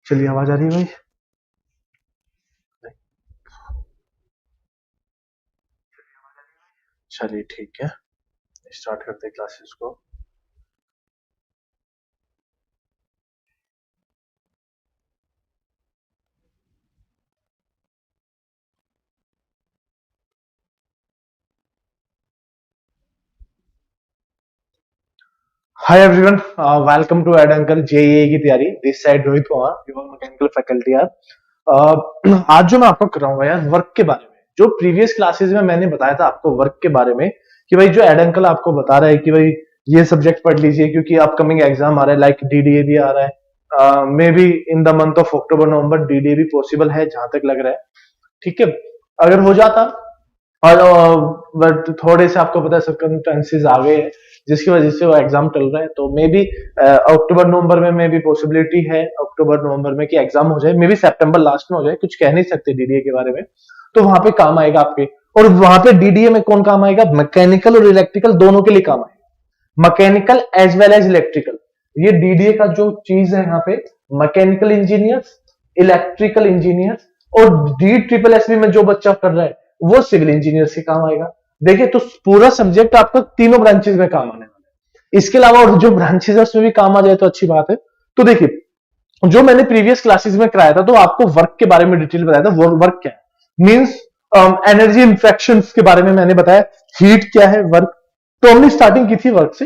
चलिए आवाज आ रही है भाई। चलिए ठीक है, स्टार्ट करते हैं क्लासेस को। Hi everyone, welcome to Eduncle JEE की तैयारी। This side Rohit Kumar, your mechanical faculty यार। आज जो मैं आपको कराऊंगा यार वर्क के बारे में, जो प्रीवियस क्लासेस में मैंने बताया था आपको वर्क के बारे में कि भाई जो एड अंकल आपको बता रहा है कि भाई ये सब्जेक्ट पढ़ लीजिए क्योंकि अपकमिंग एग्जाम आ रहा है, लाइक डीडीए भी आ रहा है। May be in the month of October November DDA भी पॉसिबल है जहां तक लग रहा है। ठीक है, अगर हो जाता और बट थोड़े से आपको पता है सर्कमस्टेंसेस आ गए हैं जिसकी वजह से वो एग्जाम टल रहा है, तो मे बी अक्टूबर नवंबर में मे बी पॉसिबिलिटी है अक्टूबर नवंबर में कि एग्जाम हो जाए, मे बी सितंबर लास्ट में हो जाए, कुछ कह नहीं सकते डीडीए के बारे में। तो वहां पे काम आएगा आपके। और वहां पे डीडीए में कौन काम आएगा? मैकेनिकल और इलेक्ट्रिकल दोनों के लिए काम आएगा, mechanical as well as electrical. ये डीडीए का जो चीज है यहाँ पे, मैकेनिकल इंजीनियर्स, इलेक्ट्रिकल इंजीनियर्स, और डी ट्रिपल एस में जो बच्चा कर रहा है वो सिविल इंजीनियर्स के काम आएगा। देखिए, तो पूरा सब्जेक्ट आपका तीनों ब्रांचेस में काम आने वाला है। इसके अलावा और जो ब्रांचेस है उसमें भी काम आ जाए तो अच्छी बात है। तो देखिए, जो मैंने प्रीवियस क्लासेस में कराया था तो आपको वर्क के बारे में डिटेल बताया था। वर्क क्या है मींस एनर्जी इंफ्रैक्शन के बारे में मैंने बताया, हीट क्या है, वर्क। तो हमने स्टार्टिंग की थी वर्क से।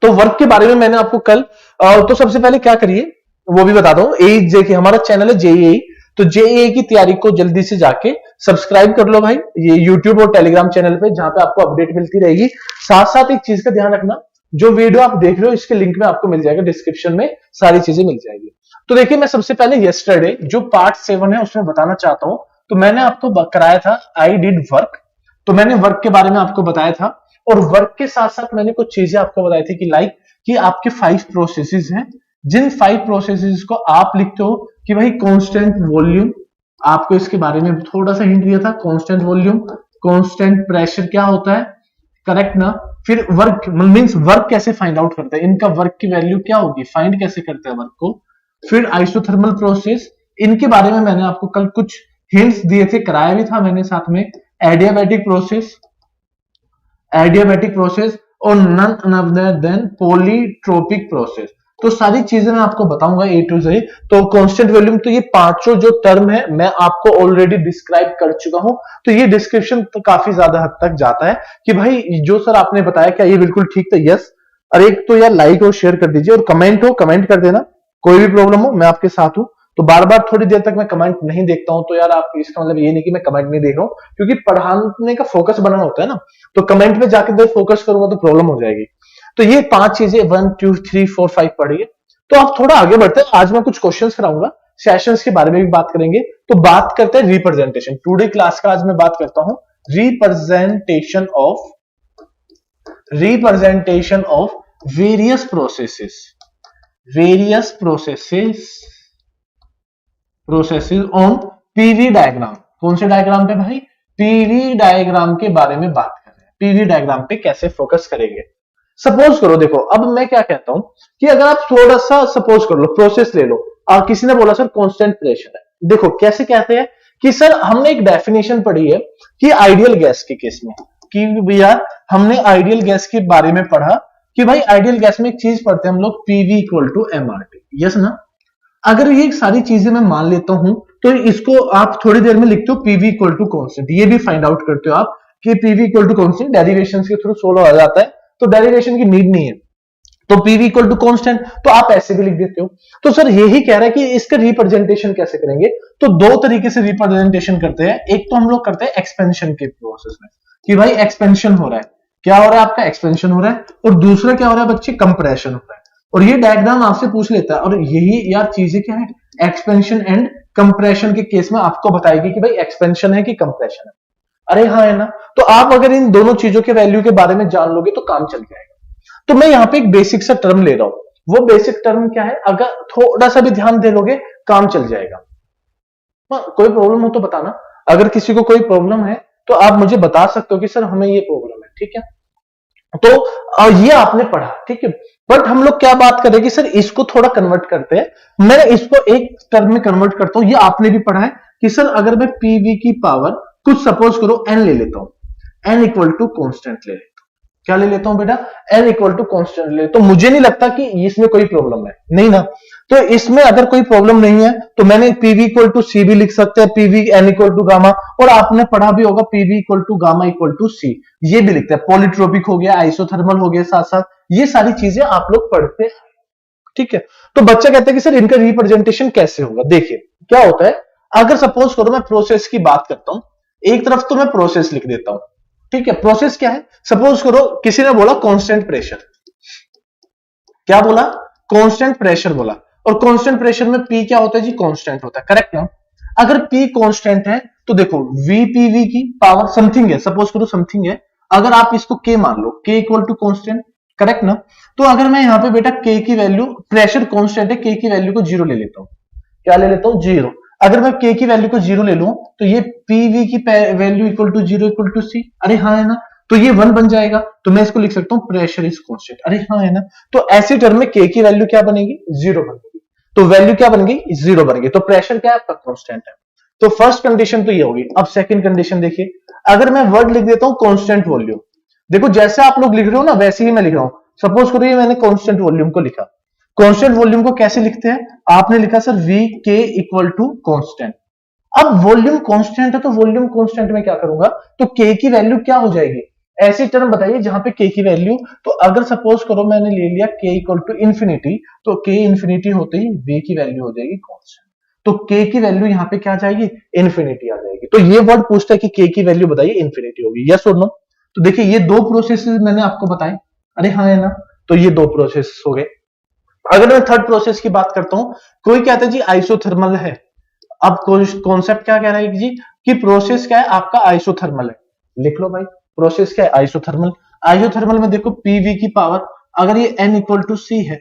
तो वर्क के बारे में मैंने आपको कल तो सबसे पहले क्या करिए वो भी बता दो। देखिए, हमारा चैनल है जेईई, तो जेईई की तैयारी को जल्दी से जाके सब्सक्राइब कर लो भाई, ये यूट्यूब और टेलीग्राम चैनल पे, जहां पे आपको अपडेट मिलती रहेगी। साथ साथ एक चीज का ध्यान रखना, जो वीडियो आप देख रहे हो इसके लिंक में आपको मिल जाएगा, डिस्क्रिप्शन में सारी चीजें मिल जाएगी। तो देखिए, मैं सबसे पहले यस्टरडे जो पार्ट 7 है उसमें बताना चाहता हूं। तो मैंने आपको कराया था आई डिड वर्क, तो मैंने वर्क के बारे में आपको बताया था। और वर्क के साथ साथ मैंने कुछ चीजें आपको बताई थी कि लाइक कि आपके 5 प्रोसेसेस हैं, जिन 5 प्रोसेसेस को आप लिखते हो कि भाई कांस्टेंट वॉल्यूम, आपको इसके बारे में थोड़ा सा हिंट दिया था। कांस्टेंट वॉल्यूम, कांस्टेंट प्रेशर क्या होता है, करेक्ट ना? फिर वर्क मींस वर्क कैसे फाइंड आउट करते हैं, इनका वर्क की वैल्यू क्या होगी, फाइंड कैसे करते हैं वर्क को। फिर आइसोथर्मल प्रोसेस, इनके बारे में मैंने आपको कल कुछ हिंट्स दिए थे, कराया भी था मैंने साथ में। एडियाबैटिक प्रोसेस, एडियाबैटिक प्रोसेस, और none other than polytropic process. तो सारी चीजें मैं आपको बताऊंगा ए टू जेड। तो कांस्टेंट वॉल्यूम, तो ये पांचों जो टर्म है मैं आपको ऑलरेडी डिस्क्राइब कर चुका हूं, तो ये डिस्क्रिप्शन तो काफी ज्यादा हद तक जाता है कि भाई जो सर आपने बताया क्या ये बिल्कुल ठीक था? यस। और एक तो यार लाइक और शेयर कर दीजिए, और कमेंट हो कमेंट कर देना, कोई भी प्रॉब्लम हो मैं आपके साथ हूं। तो बार बार थोड़ी देर तक मैं कमेंट नहीं देखता हूं तो यार आप, इसका मतलब ये नहीं कि मैं कमेंट नहीं देख रहा हूं, क्योंकि पढ़ाने का फोकस बनाना होता है ना। तो कमेंट में जाके देर फोकस करूंगा तो प्रॉब्लम हो जाएगी। तो ये 5 चीजें 1 2 3 4 5 पढ़िए। तो आप थोड़ा आगे बढ़ते हैं, आज मैं कुछ क्वेश्चंस कराऊंगा, सेशंस के बारे में भी बात करेंगे। तो बात करते हैं रिप्रेजेंटेशन। टुडे क्लास का आज मैं बात करता हूं representation of various processes, various processes on PV diagram. कौन से डायग्राम पे भाई? पीवी डायग्राम के बारे में बात कर रहे हैं। पीवी डायग्राम पे कैसे फोकस करेंगे। सपोज करो, देखो अब मैं क्या कहता हूं कि अगर आप थोड़ा सा सपोज कर लो, प्रोसेस ले लो, और किसी ने बोला सर कांस्टेंट प्रेशर है। देखो कैसे कहते हैं कि सर हमने एक डेफिनेशन पढ़ी है कि आइडियल गैस के केस में, कि भैया हमने आइडियल गैस के बारे में पढ़ा कि भाई आइडियल गैस में एक चीज पढ़ते हैं हम लोग, PV equal to MRT. Yes ना? अगर ये सारी चीजें मैं मान लेता हूं तो इसको आप थोड़ी देर में लिखते हो पीवी इक्वल टू कॉन्स्टेंट, ये भी फाइंड आउट करते हो आप कि PV equal to constant derivation के थ्रू सोल्व हो जाता है, तो डेरिवेशन की नीड नहीं है। तो पीवी इक्वल टू कॉन्स्टेंट तो आप ऐसे भी लिख देते हो। तो सर यही कह रहा है कि इसका रिप्रेजेंटेशन कैसे करेंगे। तो दो तरीके से रिप्रेजेंटेशन करते हैं। एक तो हम लोग करते हैं एक्सपेंशन के प्रोसेस में कि भाई एक्सपेंशन हो रहा है, क्या हो रहा है आपका? एक्सपेंशन हो रहा है। और दूसरा क्या हो रहा है बच्चे? कंप्रेशन हो रहा है। और ये डायग्राम आपसे पूछ लेता है, और यही यार चीजें क्या है, एक्सपेंशन एंड कंप्रेशन के केस में आपको बताएगी कि भाई एक्सपेंशन है कि कंप्रेशन है। अरे हाँ, है ना? तो आप अगर इन दोनों चीजों के वैल्यू के बारे में जान लोगे तो काम चल जाएगा। तो मैं यहां पे एक बेसिक सा टर्म ले रहा हूं। वो बेसिक टर्म क्या है, अगर थोड़ा सा भी ध्यान दे लोगे काम चल जाएगा। कोई प्रॉब्लम हो तो बताना। अगर किसी को कोई प्रॉब्लम है तो आप मुझे बता सकते हो कि सर हमें ये प्रॉब्लम है, ठीक है? तो ये आपने पढ़ा, ठीक है। बट हम लोग क्या बात करें कि सर इसको थोड़ा कन्वर्ट करते हैं, मैं इसको एक टर्म में कन्वर्ट करता हूं। ये आपने भी पढ़ा है कि सर अगर मैं पीवी की पावर कुछ सपोज करो एन ले लेता हूं, एन इक्वल टू कॉन्स्टेंट ले लेता हूं। क्या ले लेता हूं बेटा? एन इक्वल टू कॉन्स्टेंट ले। तो मुझे नहीं लगता कि इसमें कोई प्रॉब्लम है, नहीं ना। तो इसमें अगर कोई प्रॉब्लम नहीं है तो मैंने पीवी इक्वल टू सी भी लिख सकते हैं, PV n equal to gamma, और आपने पढ़ा भी होगा PV equal to gamma equal to C, ये भी लिखते हैं। पॉलीट्रोपिक हो गया, आइसोथर्मल हो गया, साथ साथ ये सारी चीजें आप लोग पढ़ते हैं, ठीक है। तो बच्चा कहता है कि सर इनका रिप्रेजेंटेशन कैसे होगा। देखिए क्या होता है, अगर सपोज करो मैं प्रोसेस की बात करता हूं, एक तरफ तो मैं प्रोसेस लिख देता हूं, ठीक है। प्रोसेस क्या है, सपोज करो किसी ने बोला कांस्टेंट प्रेशर, क्या बोला? कांस्टेंट प्रेशर बोला। और कांस्टेंट प्रेशर में पी क्या होता है जी? कांस्टेंट होता है, करेक्ट ना। अगर पी कांस्टेंट है तो देखो वीपीवी की पावर समथिंग है, सपोज करो समथिंग है, अगर आप इसको के मान लो, के इक्वल टू कांस्टेंट, करेक्ट ना। तो अगर मैं यहां पे बेटा के की वैल्यू, प्रेशर कांस्टेंट है, के की वैल्यू को जीरो ले लेता हूं, क्या ले लेता हूं? जीरो। अगर मैं के की वैल्यू को जीरो ले लूं तो ये पीवी की value equal to zero equal to C, अरे हाँ है ना। तो ये वन बन जाएगा, तो मैं इसको लिख सकता हूं प्रेशर इज कांस्टेंट, अरे हाँ है ना। तो ऐसे टर्म में के की वैल्यू क्या बनेगी? जीरो बनेगी। तो वैल्यू क्या बन गई? जीरो बन गई। तो प्रेशर क्या है आपका? कांस्टेंट है। तो फर्स्ट कंडीशन तो ये होगी। अब सेकंड कंडीशन देखिए, अगर मैं वर्ड लिख देता हूं कांस्टेंट वॉल्यूम, देखो जैसे आप लोग लिख रहे हो ना वैसे ही मैं लिख रहा हूं। सपोज करो ये मैंने कांस्टेंट वॉल्यूम को लिखा, कांस्टेंट वॉल्यूम को कैसे लिखते हैं? आपने लिखा सर वी के इक्वल टू कांस्टेंट। अब वॉल्यूम कांस्टेंट है तो वॉल्यूम कांस्टेंट में क्या करूंगा? तो के की वैल्यू क्या हो जाएगी? ऐसी टर्म बताइए जहां पे के की वैल्यू, तो अगर सपोज करो मैंने ले लिया के इक्वल टू इंफिनिटी, तो के इंफिनिटी होते ही वी की वैल्यू हो जाएगी कांस्टेंट। तो के की वैल्यू यहां पे क्या आ जाएगी? इंफिनिटी आ जाएगी। तो ये वर्ड पूछता है कि के की वैल्यू बताइए, इंफिनिटी होगी, यस और नो। तो देखिए ये दो प्रोसेस मैंने आपको बताए, अरे हाँ है ना। तो ये दो प्रोसेस हो गए। अगर मैं थर्ड प्रोसेस की बात करता हूं, कोई कहता है जी आइसोथर्मल है। अब कॉन्सेप्ट क्या कह रहा है जी कि प्रोसेस क्या है आपका? आइसोथर्मल है। लिख लो भाई, प्रोसेस क्या है? आइसोथर्मल। आइसोथर्मल में देखो पीवी की पावर, अगर ये एन इक्वल टू सी है,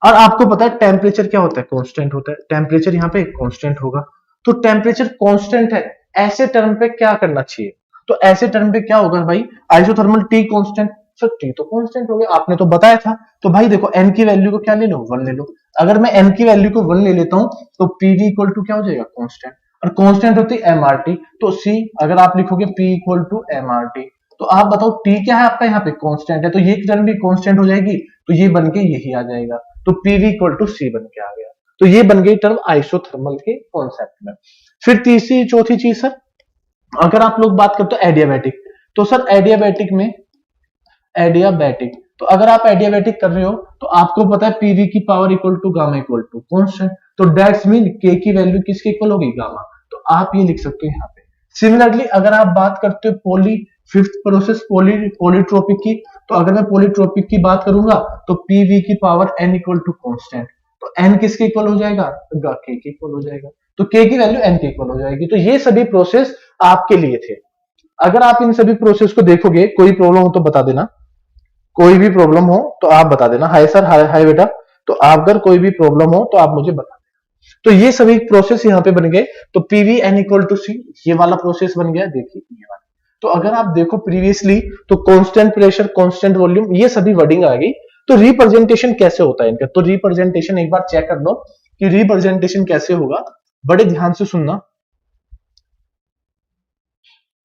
और आपको पता है टेम्परेचर क्या होता है? कांस्टेंट होता है। टेम्परेचर यहाँ पे कांस्टेंट होगा, तो टेम्परेचर कांस्टेंट है, ऐसे टर्म पे क्या करना चाहिए? तो ऐसे टर्म पे क्या होगा भाई? Isothermal T constant. Sir T तो कांस्टेंट हो गया, आपने तो बताया था। तो भाई देखो एन की वैल्यू को क्या ले लो? वन ले लो। अगर मैं एन की वैल्यू को वन ले लेता हूं तो पीवी इक्वल टू क्या हो जाएगा? कांस्टेंट। और कांस्टेंट होती है एमआरटी, तो सी अगर आप लिखोगे पी इक्वल टू एमआरटी, तो आप बताओ टी क्या है आपका? यहाँ पे कांस्टेंट है, तो ये टर्म भी कांस्टेंट हो जाएगी, तो ये बन के यही आ जाएगा। तो पीवी इक्वल टू सी बन के आ गया। तो ये बन गई टर्म आइसोथर्मल के कॉन्सेप्ट में। फिर तीसरी चौथी चीज सर, अगर आप लोग बात करते हो एडियाबैटिक, तो सर एडियाबैटिक में, एडियाबैटिक तो अगर आप एडियाबैटिक कर रहे हो तो आपको पता है पीवी की power equal to gamma equal to constant, तो दैट्स मीन के की वैल्यू किसके इक्वल होगी? गामा। तो आप ये लिख सकते हो यहाँ पे। सिमिलरली अगर आप बात करते हो पॉली, फिफ्थ प्रोसेस पॉलीट्रोपिक की, तो अगर मैं पॉलीट्रोपिक की बात करूंगा तो पीवी की power N equal to constant, तो एन किसके इक्वल हो जाएगा? के इक्वल हो जाएगा। तो के की वैल्यू एन के इक्वल हो जाएगी। तो ये सभी प्रोसेस आपके लिए थे। अगर आप इन सभी प्रोसेस को देखोगे, कोई प्रॉब्लम हो तो बता देना, कोई भी प्रॉब्लम हो तो आप बता देना। हाय सर, हाय हाय बेटा। तो आप अगर कोई भी प्रॉब्लम हो तो आप मुझे बता देना। तो ये सभी प्रोसेस यहाँ पे बन गए। तो PV n equal to C, ये वाला प्रोसेस बन गया, देखिए ये वाला। तो अगर आप देखो प्रीवियसली, तो कांस्टेंट प्रेशर, कांस्टेंट वॉल्यूम, ये सभी वर्डिंग आ गई। तो रिप्रेजेंटेशन कैसे होता है इनका? तो रिप्रेजेंटेशन एक बार चेक कर लो कि रिप्रेजेंटेशन कैसे होगा, बड़े ध्यान से सुनना।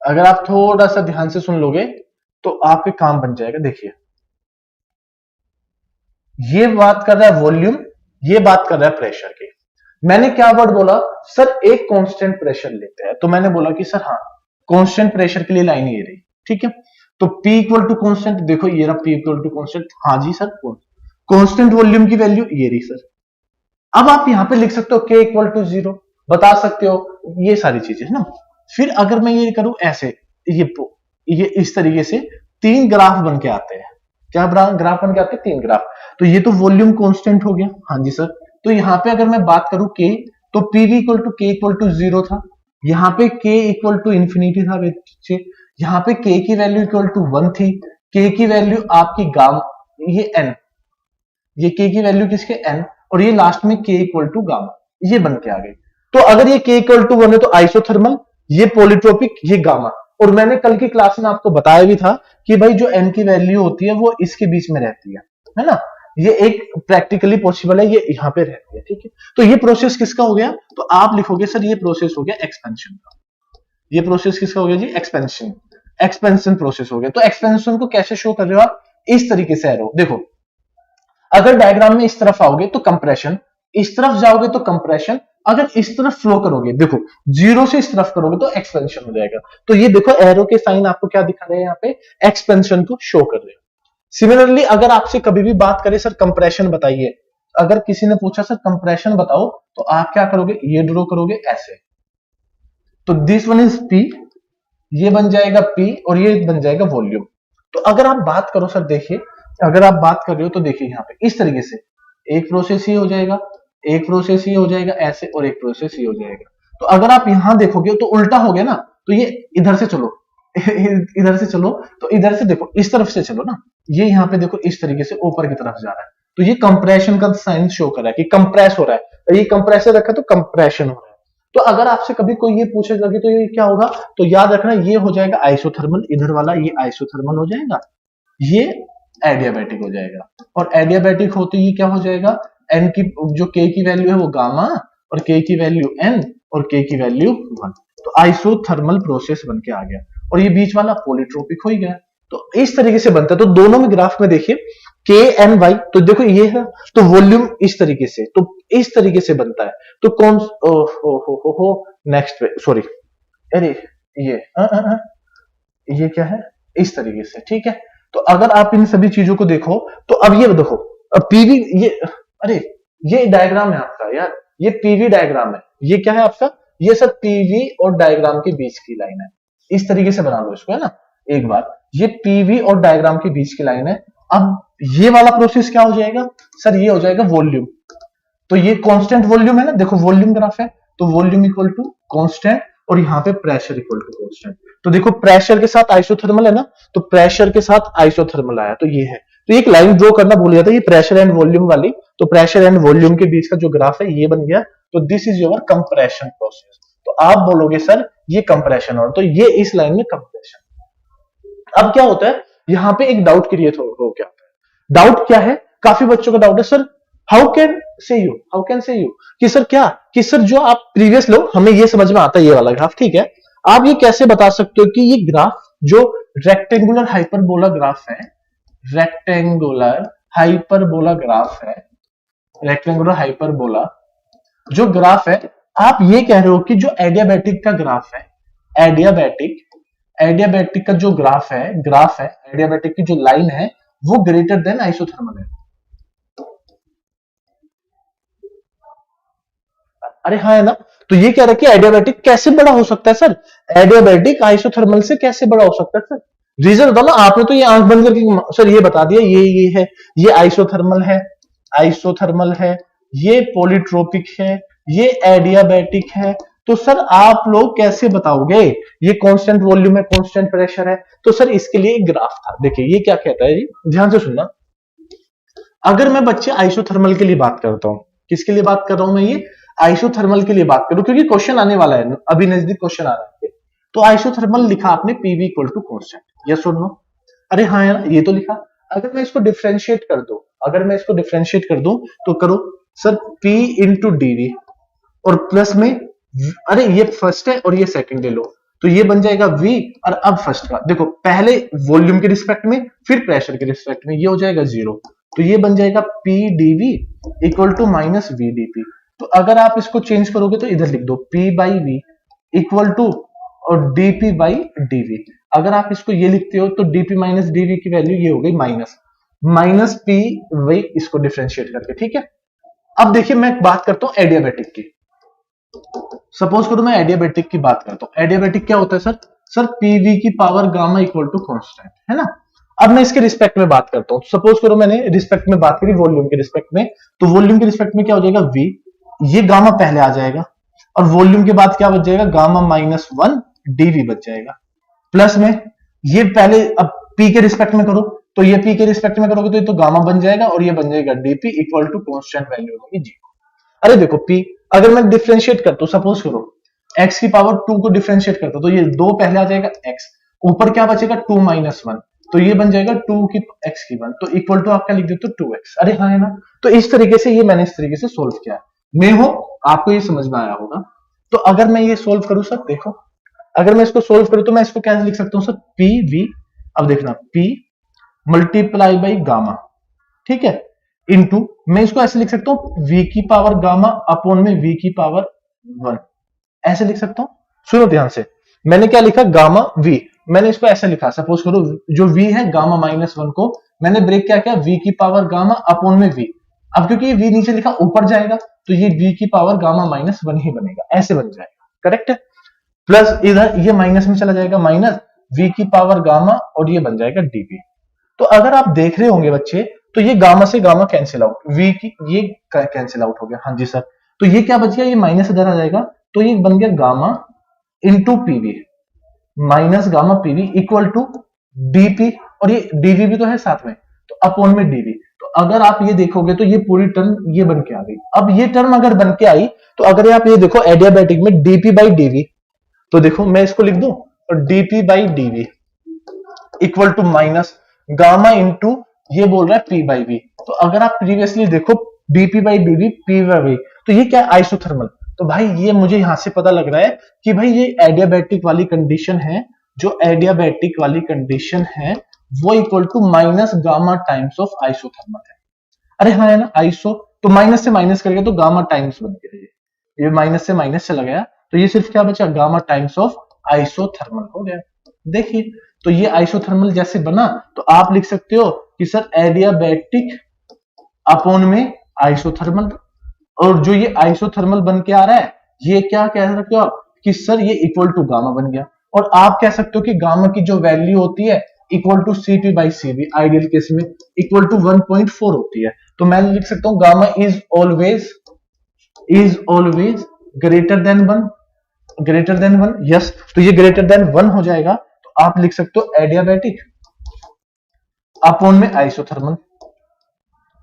अगर आप थोड़ा सा ध्यान से सुन लोगे तो आपके काम बन जाएगा। देखिए ये बात कर रहा है वॉल्यूम, ये बात कर रहा है प्रेशर की। मैंने क्या वर्ड बोला? सर एक कांस्टेंट प्रेशर लेते हैं, तो मैंने बोला कि सर हाँ कांस्टेंट प्रेशर के लिए लाइन ये रही, ठीक है। तो P इक्वल टू कांस्टेंट, देखो ये रहा P इक्वल टू कांस्टेंट, हाँ जी सर। कांस्टेंट वॉल्यूम की वैल्यू ये रही सर। अब आप यहां पे लिख सकते हो K इक्वल टू जीरो, बता सकते हो, ये सारी चीजें है ना। फिर अगर मैं ये करूं ऐसे, ये इस तरीके से तीन ग्राफ बन के आते हैं। क्या ग्राफ बन के आते हैं? तीन ग्राफ। तो ये तो वॉल्यूम कांस्टेंट हो गया, हाँ जी सर। तो यहाँ पे अगर मैं बात करूं K, तो पीवी इक्वल टू के इक्वल टू जीरो था, यहाँ पे K इक्वल टू इंफिनिटी था बच्चे, यहाँ पे K की वैल्यू इक्वल टू वन थी, K की वैल्यू आपकी गामा, ये N, ये K की वैल्यू किसके? N, और ये लास्ट में K इक्वल टू गामा, ये बन के आ गई। तो अगर ये K इक्वल टू वन है तो आइसोथर्मल, ये पॉलीट्रोपिक, ये गामा। और मैंने कल की क्लास में आपको बताया भी था कि भाई जो n की वैल्यू होती है वो इसके बीच में रहती है ना। ये एक प्रैक्टिकली पॉसिबल है, ये यहाँ पे रहती है, ठीक है। तो ये प्रोसेस किसका हो गया, तो आप लिखोगे सर ये प्रोसेस हो गया एक्सपेंशन का। ये प्रोसेस किसका हो गया जी, एक्सपेंशन, एक्सपेंशन प्रोसेस हो गया। तो एक्सपेंशन को कैसे शो कर रहे हो आप, इस तरीके से एरो देखो, अगर डायग्राम में इस तरफ आओगे तो कंप्रेशन, इस तरफ जाओगे तो कंप्रेशन, अगर इस तरफ फ्लो करोगे देखो जीरो से इस तरफ करोगे तो एक्सपेंशन हो जाएगा। तो ये देखो एरो के साइन आपको क्या दिखा रहे हैं यहाँ पे, एक्सपेंशन को शो कर रहे हैं। सिमिलरली अगर आपसे कभी भी बात करें सर कंप्रेशन बताइए, अगर किसी ने पूछा सर कंप्रेशन बताओ, तो आप क्या करोगे, ये ड्रॉ करोगे ऐसे, तो दिस वन इज पी, ये बन जाएगा पी और ये बन जाएगा वॉल्यूम। तो अगर आप बात करो सर देखिए, अगर आप बात कर रहे हो तो देखिए यहाँ पे इस तरीके से एक प्रोसेस ही हो जाएगा, एक प्रोसेस ही हो जाएगा ऐसे, और एक प्रोसेस ही हो जाएगा। तो अगर आप यहां देखोगे तो उल्टा हो गया ना, तो ये इधर से चलो इधर से चलो, तो इधर से देखो इस तरफ से चलो ना, ये यहाँ पे देखो इस तरीके से ऊपर की तरफ जा रहा है, तो ये कंप्रेशन का साइन शो कर रहा है कि कंप्रेस हो रहा है, ये कंप्रेसर रखा तो कंप्रेशन हो रहा है। तो अगर आपसे कभी कोई ये पूछे लगे तो ये क्या होगा, तो याद रखना ये हो जाएगा आइसोथर्मल, इधर वाला ये आइसोथर्मल हो जाएगा, ये एडियाबैटिक हो जाएगा। और एडियाबैटिक होते ही क्या हो जाएगा, एन की जो के की वैल्यू है वो गामा, और के की वैल्यू एन, और के की वैल्यू 1। तो आइसोथर्मल प्रोसेस बन के आ गया, और ये बीच वाला पॉलीट्रोपिक हो ही गया। तो इस तरीके से बनता है। तो दोनों में ग्राफ में देखिए के एन वाई, तो देखो ये है, तो वॉल्यूम इस तरीके से, तो इस तरीके से बनता है। तो कौन हो नेक्स्ट सॉरी, अरे ये क्या है, इस तरीके से, ठीक है। तो अगर आप इन सभी चीजों को देखो, तो अब ये देखो, अब पीवी, ये अरे ये डायग्राम है आपका यार, ये पीवी डायग्राम है, ये क्या है आपका, ये सब पीवी और डायग्राम के बीच की लाइन है। इस तरीके से बना लो इसको, है ना। एक बार ये पीवी और डायग्राम के बीच की लाइन है। अब ये वाला प्रोसेस क्या हो जाएगा सर, ये हो जाएगा वॉल्यूम। तो ये कांस्टेंट वॉल्यूम है ना, देखो वॉल्यूम ग्राफ है, तो वॉल्यूम इक्वल टू कांस्टेंट, और यहाँ पे प्रेशर इक्वल टू कांस्टेंट। तो देखो प्रेशर के साथ आइसोथर्मल है ना, तो प्रेशर के साथ आइसोथर्मल आया, तो ये है। तो एक लाइन ड्रॉ करना भूल गया था, ये प्रेशर एंड वॉल्यूम वाली, तो प्रेशर एंड वॉल्यूम के बीच का जो ग्राफ है ये बन गया। तो this is your compression process. तो आप बोलोगे सर ये कंप्रेशन, और तो ये इस लाइन में कंप्रेशन। अब क्या होता है, यहाँ पे एक डाउट क्रिएट हो क्या होता है, डाउट क्या है, काफी बच्चों का डाउट है sir, how can say you कि सर क्या, कि सर जो आप प्रीवियस लोग, हमें ये समझ में आता है ये वाला ग्राफ, ठीक है, आप ये कैसे बता सकते हो कि ये ग्राफ जो रेक्टेंगुलर हाइपरबोला ग्राफ है, रेक्टेंगुलर हाइपरबोला ग्राफ है, रेक्टेंगुलर हाइपरबोला जो ग्राफ है, आप ये कह रहे हो कि जो एडियाबैटिक का ग्राफ है, एडियाबैटिक का जो ग्राफ है एडियाबैटिक की जो लाइन है वो ग्रेटर देन आइसोथर्मल है। अरे हाँ है ना, तो ये कह रहा है कि एडियाबैटिक कैसे बड़ा हो सकता है सर, एडियाबैटिक आइसोथर्मल से कैसे बड़ा हो सकता है सर, रीजन बताओ ना। आपने तो ये आंख बंद करके सर ये बता दिया, ये है, ये आइसोथर्मल है, ये पॉलीट्रोपिक है, ये एडियाबैटिक है। तो सर आप लोग कैसे बताओगे, ये कांस्टेंट वॉल्यूम है, कांस्टेंट प्रेशर है। तो सर इसके लिए एक ग्राफ था, देखिए ये क्या कहता है जी, ध्यान से सुनना। अगर मैं बच्चे आइसोथर्मल के लिए बात करता हूं, किसके लिए बात कर रहा हूं मैं, ये आइसोथर्मल के लिए बात करूं, क्योंकि क्वेश्चन आने वाला है, अभी नजदीक क्वेश्चन आ रहा है। तो आइसोथर्मल लिखा आपने PV equal to constant, yes और नो, अरे हाँ यार ये तो लिखा। अगर मैं इसको डिफरेंशिएट कर दूं, तो करो सर P इंटू डीवी, और प्लस में, अरे ये फर्स्ट है और ये सेकंड ले लो, तो ये बन जाएगा V, और अब फर्स्ट का देखो, पहले वॉल्यूम के रिस्पेक्ट में फिर प्रेशर के रिस्पेक्ट में, ये हो जाएगा 0, तो ये बन जाएगा P dV equal to minus V dP। तो अगर आप इसको चेंज करोगे तो इधर लिख दो P by V equal to और dP बाई dV। अगर आप इसको ये लिखते हो तो dP माइनस dV की वैल्यू ये हो गई माइनस P वही, इसको डिफरेंशिएट करके, ठीक है। अब देखिए मैं बात करता हूं एडियाबैटिक की, सपोज करो मैं एडियाबैटिक की बात करता हूं। एडियाबैटिक क्या होता है सर पीवी की power gamma equal to constant, है ना। अब मैं इसके रिस्पेक्ट में बात करता हूं, सपोज करो मैंने रिस्पेक्ट में बात करी वॉल्यूम के रिस्पेक्ट में, तो वॉल्यूम के रिस्पेक्ट में क्या हो जाएगा V, ये गामा पहले आ जाएगा, और वॉल्यूम के बाद क्या बच जाएगा, गामा माइनस 1 dV बच जाएगा, प्लस में ये पहले, अब P के रिस्पेक्ट में करो, तो ये P के रिस्पेक्ट में करोगे तो ये तो गामा बन जाएगा, और ये बन जाएगा dP equal to constant value होगी G। अरे देखो P अगर मैं डिफरेंशिएट करता हूं, सपोज करो x की पावर 2 को डिफरेंशिएट करता तो ये 2 पहले आ जाएगा x, ऊपर क्या बचेगा 2 माइनस 1, तो ये बन जाएगा 2 की x की 1, तो इक्वल टू आपका लिख देते हो 2x। अरे हाँ है ना। तो इस तरीके से ये मैंने इस तरीके से सोल्व किया है। मैं हो आपको ये समझ में आया होगा। तो अगर मैं ये सोल्व करूं सर, देखो अगर मैं इसको सोल्व करूं तो मैं इसको कैसे लिख सकता हूं सर, पी वी, अब देखना p मल्टीप्लाई बाई गामा, ठीक है, इनटू मैं इसको ऐसे लिख सकता हूं v की पावर गामा अपॉन में v की पावर 1, ऐसे लिख सकता हूं। सुनो ध्यान से, मैंने क्या लिखा, गामा v, मैंने इसको ऐसे लिखा, सपोज करो जो v है गामा माइनस 1 को मैंने ब्रेक क्या किया, v की पावर गामा अपॉन में v। अब क्योंकि ये v नीचे लिखा ऊपर जाएगा तो ये v की पावर गामा माइनस 1 ही बनेगा, ऐसे बन जाएगा, करेक्ट है। प्लस इधर ये माइनस में चला जाएगा, माइनस v की पावर गामा और ये बन जाएगा dv। तो अगर आप देख रहे होंगे बच्चे तो ये गामा से गामा कैंसिल आउट, v की ये कैंसिल आउट हो गया, हाँ जी सर। तो ये क्या बच गया, ये माइनस इधर आ जाएगा तो ये बन गया gamma into PV, minus gamma PV equal to DP, और ये डीवी भी तो है साथ में, तो अपॉन में डीवी। तो अगर आप ये देखोगे तो ये पूरी टर्म ये बन के आ गई। अब ये टर्म अगर बन के आई तो अगर आप ये देखो एडियाबैटिक में डीपी बाई डीवी, तो देखो मैं इसको लिख दूं और DP by DV equal to minus gamma into ये बोल रहा है पी बाई वी। तो अगर आप प्रीवियसली देखो DP by DV P by V, तो ये क्या है, आइसोथर्मल। तो भाई ये मुझे यहां से पता लग रहा है कि भाई ये एडियाबैटिक वाली कंडीशन है, जो एडियाबैटिक वाली कंडीशन है वो equal to minus gamma times of isothermal है। अरे हाँ है ना, आइसो तो माइनस से माइनस करके तो गामा टाइम्स बन गया, ये माइनस से माइनस चला गया तो ये सिर्फ क्या बचा, गामा टाइम्स ऑफ आइसोथर्मल हो गया। देखिए तो ये आइसोथर्मल जैसे बना तो आप लिख सकते हो कि सर एडियाबैटिक अपॉन में आइसोथर्मल, और जो ये आइसोथर्मल बन के आ रहा है ये क्या कह सकते हो आप कि सर ये इक्वल टू गामा बन गया। और आप कह सकते हो कि गामा की जो वैल्यू होती है equal to CP by CB, ideal case में इक्वल टू 1.4 होती है। तो मैं लिख सकता हूं gamma is always greater than 1, greater than 1, yes. तो ये ग्रेटर देन 1 हो जाएगा तो आप लिख सकते हो एडियाबैटिक अपॉन में आइसोथर्मल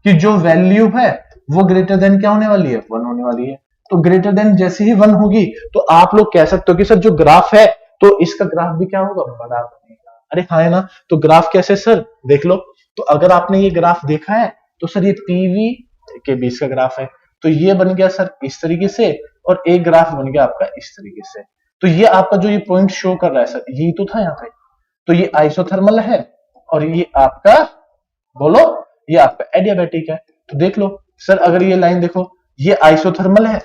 की जो वैल्यू है वो ग्रेटर देन क्या होने वाली है, 1 होने वाली है। तो ग्रेटर देन जैसे ही 1 होगी तो आप लोग कह सकते हो कि सर जो ग्राफ है तो इसका ग्राफ भी क्या होगा, बड़ा बनेगा। अरे हाँ है ना। तो ग्राफ कैसे सर, देख लो। तो अगर आपने ये ग्राफ देखा है तो सर ये पीवी के बीच का ग्राफ है, तो ये बन गया सर इस तरीके से, और एक ग्राफ बन गया आपका इस तरीके से। तो ये आपका जो ये पॉइंट शो कर रहा है सर, यही तो था यहाँ पे। तो ये आइसोथर्मल है और ये आपका, बोलो, ये आपका एडियाबैटिक है। तो देख लो सर, अगर ये लाइन देखो, ये आइसोथर्मल है,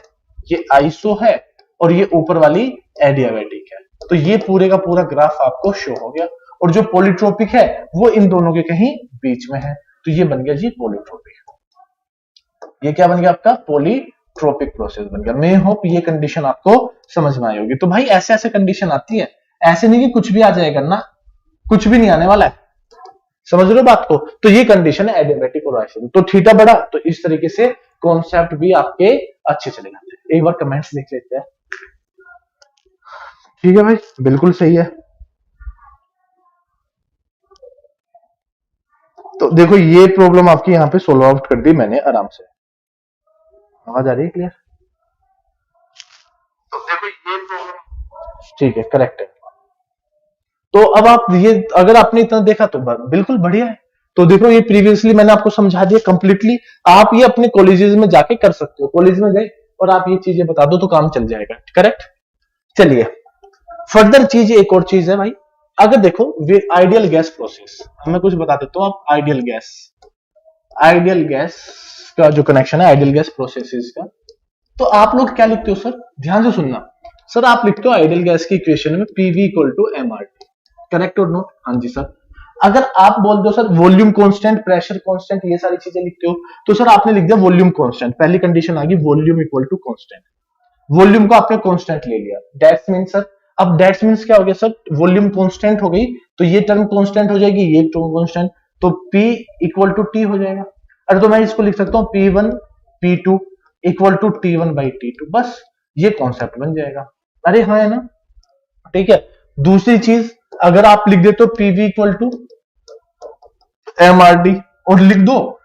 ये आइसो है, और ये ऊपर वाली एडियाबैटिक है। तो ये पूरे का पूरा ग्राफ आपको शो हो गया। और जो पॉलीट्रोपिक है वो इन दोनों के कहीं बीच में है, तो ये बन गया जी पॉलीट्रोपिक। ये क्या बन गया आपका, पॉलीट्रोपिक प्रोसेस बन गया। मैं होप ये कंडीशन आपको समझ में आई होगी। तो भाई ऐसे ऐसे कंडीशन आती है, ऐसे नहीं कि कुछ भी आ जाएगा ना, कुछ भी नहीं आने वाला है, समझ रहे हो बात को। तो ये कंडीशन है एडियाबैटिक और आइसोथर्मल। तो थीटा बड़ा, तो इस तरीके से कॉन्सेप्ट भी आपके अच्छे चले जाते हैं। एक बार कमेंट्स देख लेते हैं। ठीक है भाई, बिल्कुल सही है। तो देखो ये प्रॉब्लम आपकी यहाँ पे सोल्व आउट कर दी मैंने आराम से। आवाज आ रही है क्लियर? तो देखो ये प्रॉब्लम ठीक है, करेक्ट है। तो अब आप ये अगर आपने इतना देखा तो बिल्कुल बढ़िया है। तो देखो ये प्रीवियसली मैंने आपको समझा दिया कंप्लीटली। आप ये अपने कॉलेजेस में जाके कर सकते हो, कॉलेज में गए और आप ये चीजें बता दो तो काम चल जाएगा, करेक्ट। चलिए फर्दर चीज, एक और चीज है भाई। अगर देखो आइडियल गैस प्रोसेस, मैं कुछ बता देता हूँ। आप आइडियल गैस का जो कनेक्शन है आइडियल गैस प्रोसेसेस का, तो आप लोग क्या लिखते हो सर, ध्यान से सुनना। सर आप लिखते हो आइडियल गैस की इक्वेशन में PV equal to MRT, correct और नोट? हाँ जी सर। अगर आप बोल दो sir volume constant, pressure constant, ये सारी चीजें लिखते हो तो सर आपने लिख दिया वॉल्यूम कांस्टेंट। पहली कंडीशन आ गई volume equal to constant. Volume को आपने कांस्टेंट ले लिया, दैट्स मींस सर, अब दैट्स मींस क्या हो गया सर, वॉल्यूम कांस्टेंट हो गई तो ये टर्म कांस्टेंट हो जाएगी, ये टर्म कांस्टेंट, तो P इक्वल टू टी हो जाएगा। अरे तो मैं इसको लिख सकता हूँ P1 P2 equal to T1 by T2, बस ये कॉन्सेप्ट बन जाएगा। अरे हाँ है ना, ठीक है। दूसरी चीज अगर आप लिख देते हो पीवी इक्वल टू एमआरडी और लिख दो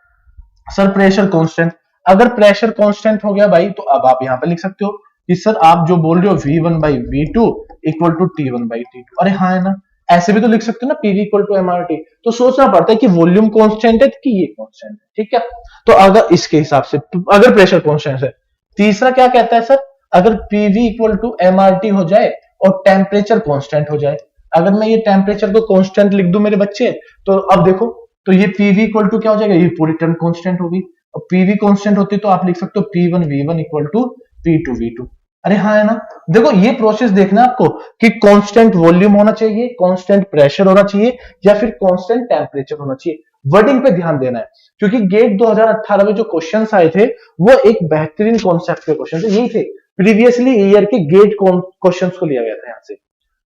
सर प्रेशर कांस्टेंट। अगर प्रेशर कांस्टेंट हो गया भाई तो अब आप यहां पे लिख सकते हो कि सर आप जो बोल रहे हो V1/V2 इक्वल टू T1/T2, अरे हाँ है ना, ऐसे भी तो लिख सकते हो ना, PV इक्वल टू MRT। तो सोचना पड़ता है कि वॉल्यूम कांस्टेंट है कि ये कांस्टेंट है, ठीक है। तो अगर इसके हिसाब से अगर प्रेशर कांस्टेंट है, तीसरा क्या कहता है सर, अगर PV इक्वल टू MRT हो जाए और टेम्परेचर कांस्टेंट हो जाए। अगर मैं ये टेम्परेचर को कांस्टेंट लिख दूं मेरे बच्चे, तो अब देखो, तो ये PV इक्वल टू क्या हो जाएगा, ये पूरी टर्म कांस्टेंट होगी। और PV कांस्टेंट होती तो आप लिख सकते हो P1V1 इक्वल टू P2V2। अरे हाँ है ना। देखो ये प्रोसेस देखना है आपको कि कांस्टेंट वॉल्यूम होना चाहिए, कांस्टेंट प्रेशर होना चाहिए, या फिर कांस्टेंट टेम्परेचर होना चाहिए। वर्डिंग पे ध्यान देना है, क्योंकि गेट 2018 में जो क्वेश्चंस आए थे वो एक बेहतरीन कॉन्सेप्ट के क्वेश्चन थे, यही थे प्रीवियसली ईयर के गेट क्वेश्चंस को लिया गया था। यहां से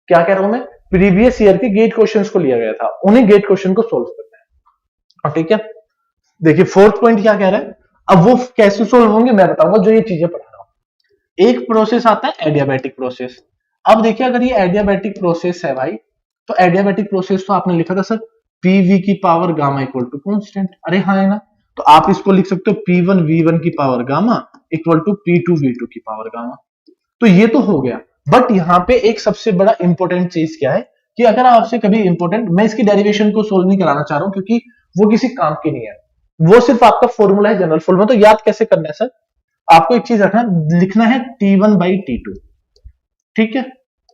क्या कह रहा हूं मैं, प्रीवियस ईयर के गेट क्वेश्चंस को लिया गया था, उन्हीं गेट क्वेश्चन को सोल्व करना है। और ठीक है, देखिए फोर्थ पॉइंट क्या कह रहा है, अब वो कैसे सोल्व होंगे मैं बताऊंगा जो ये चीजें पढ़ा रहा हूं। एक प्रोसेस आता है एडियाबैटिक प्रोसेस। अब देखिए अगर ये एडियाबैटिक प्रोसेस है भाई, तो एडियाबैटिक प्रोसेस तो आपने लिखा था सर पीवी की power gamma equal to constant, अरे हाँ है ना। तो आप इसको लिख सकते हो P1V1 की power gamma equal to P2V2 की पावर गामा। तो ये तो हो गया, बट यहाँ पे एक सबसे बड़ा इंपॉर्टेंट चीज क्या है कि अगर आपसे कभी इंपॉर्टेंट, मैं इसकी डेरिवेशन को सोल्व नहीं कराना चाह रहा हूं क्योंकि वो किसी काम की नहीं है, वो सिर्फ आपका फॉर्मूला है, जनरल फॉर्मूला। तो याद कैसे करना है सर, आपको एक चीज रखना, लिखना है T1/T2, ठीक है,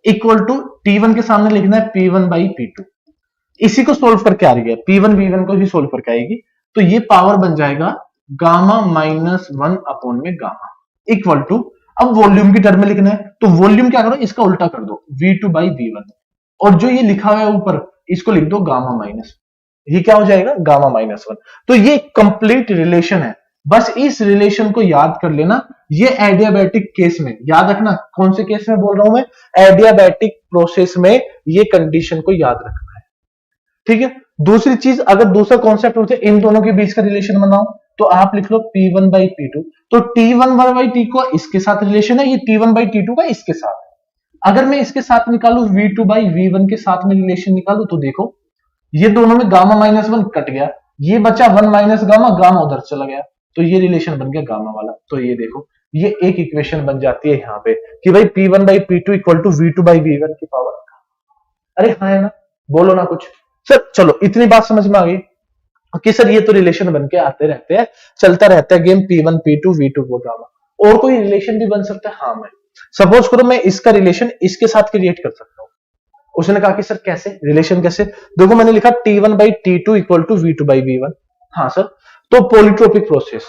इक्वल टू T1 के सामने लिखना है P1/P2। इसी को सोल्व करके आ रही है, P1V1 को ही सोल्व करके आएगी। तो ये पावर बन जाएगा गामा-1 में गामा इक्वल टू, अब वॉल्यूम की टर्म में लिखना है, तो वॉल्यूम क्या करो, इसका उल्टा कर दो, V2/V1, और जो ये लिखा हुआ है ऊपर इसको लिख दो गामा-1, ये क्या हो जाएगा गामा-1। तो ये कंप्लीट रिलेशन है, बस इस रिलेशन को याद कर लेना। ये एडियाबैटिक केस में याद रखना, कौन से केस में बोल रहा हूं मैं, एडियाबैटिक प्रोसेस में ये कंडीशन को याद रखना है, ठीक है। दूसरी चीज, अगर दूसरा कॉन्सेप्ट होते इन दोनों के बीच का रिलेशन बनाओ, तो आप लिख लो P1/P2। तो T1/T को इसके साथ रिलेशन है, ये T1/T2 का इसके साथ है। अगर मैं इसके साथ निकालू V2/V1 के साथ में रिलेशन निकालू, तो देखो ये दोनों में गामा-1 कट गया, ये बचा 1 माइनस गामा, गामा उधर चला गया, तो ये रिलेशन बन गया गामा वाला। तो ये देखो, ये एक इक्वेशन बन जाती है यहाँ पे कि भाई P1/P2 इक्वल टू V2/V1 की पावर। अरे हाँ है ना, बोलो ना कुछ सर। चलो इतनी बात समझ में आ गई कि सर ये तो रिलेशन बन के आते रहते हैं, चलता रहता है गेम P1 P2 V2 वो गामा। और कोई रिलेशन भी बन सकता है, हाँ मैं सपोज करो मैं इसका रिलेशन इसके साथ क्रिएट कर सकता हूं। उसने कहा कि सर कैसे, रिलेशन कैसे, देखो मैंने लिखा T1/T2 इक्वल टू V2/V1। हाँ सर, तो पॉलीट्रोपिक प्रोसेस।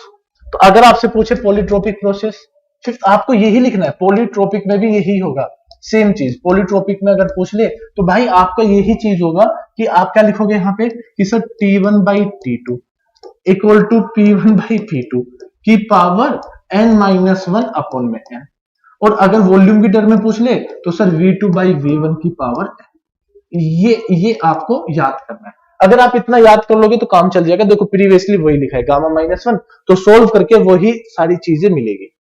तो अगर आपसे पूछे पॉलीट्रोपिक प्रोसेस, फिर आपको यही लिखना है, पॉलीट्रोपिक में भी यही होगा, सेम चीज। पॉलीट्रोपिक में अगर पूछ ले तो भाई आपका यही चीज होगा कि आप क्या लिखोगे यहाँ पे कि sir T1/T2 equal to P1/P2 की पावर n-1 में n। और अगर वॉल्यूम की टर्म में पूछ ले तो सर V2/V1 की पावर n। ये आपको याद करना है। अगर आप इतना याद कर लोगे तो काम चल जाएगा। देखो प्रीवियसली वही लिखा है गामा-1, तो सोल्व करके वही सारी चीजें मिलेगी।